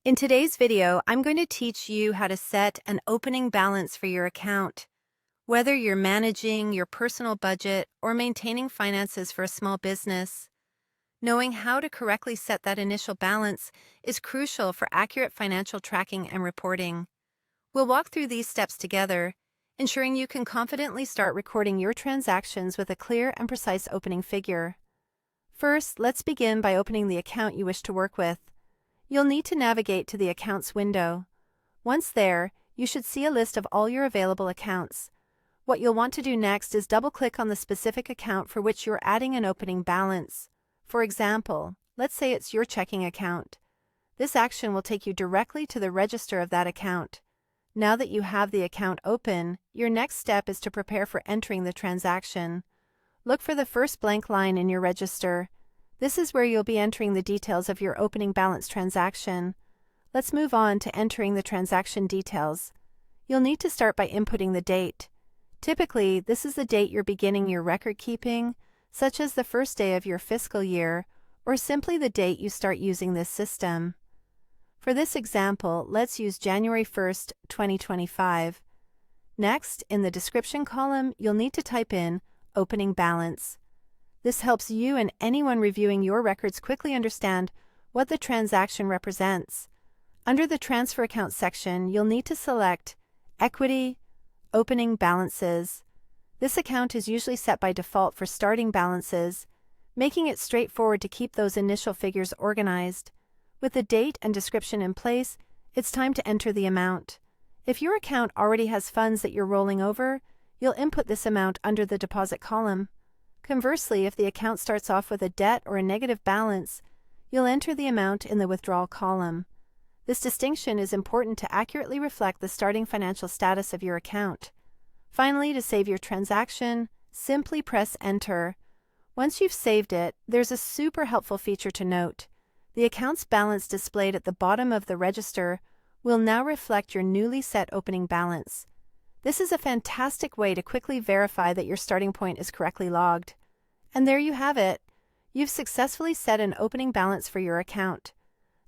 In today's video, I'm going to teach you how to set an opening balance for your account. Whether you're managing your personal budget or maintaining finances for a small business, knowing how to correctly set that initial balance is crucial for accurate financial tracking and reporting. We'll walk through these steps together, ensuring you can confidently start recording your transactions with a clear and precise opening figure. First, let's begin by opening the account you wish to work with. You'll need to navigate to the Accounts window. Once there, you should see a list of all your available accounts. What you'll want to do next is double-click on the specific account for which you're adding an opening balance. For example, let's say it's your checking account. This action will take you directly to the register of that account. Now that you have the account open, your next step is to prepare for entering the transaction. Look for the first blank line in your register. This is where you'll be entering the details of your opening balance transaction. Let's move on to entering the transaction details. You'll need to start by inputting the date. Typically, this is the date you're beginning your record keeping, such as the first day of your fiscal year, or simply the date you start using this system. For this example, let's use January 1st, 2025. Next, in the description column, you'll need to type in opening balance. This helps you and anyone reviewing your records quickly understand what the transaction represents. Under the Transfer Account section, you'll need to select Equity, Opening Balances. This account is usually set by default for starting balances, making it straightforward to keep those initial figures organized. With the date and description in place, it's time to enter the amount. If your account already has funds that you're rolling over, you'll input this amount under the deposit column. Conversely, if the account starts off with a debt or a negative balance, you'll enter the amount in the withdrawal column. This distinction is important to accurately reflect the starting financial status of your account. Finally, to save your transaction, simply press Enter. Once you've saved it, there's a super helpful feature to note. The account's balance displayed at the bottom of the register will now reflect your newly set opening balance. This is a fantastic way to quickly verify that your starting point is correctly logged. And there you have it. You've successfully set an opening balance for your account.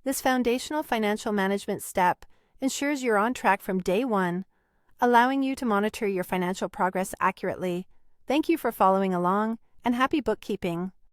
This foundational financial management step ensures you're on track from day one, allowing you to monitor your financial progress accurately. Thank you for following along, and happy bookkeeping!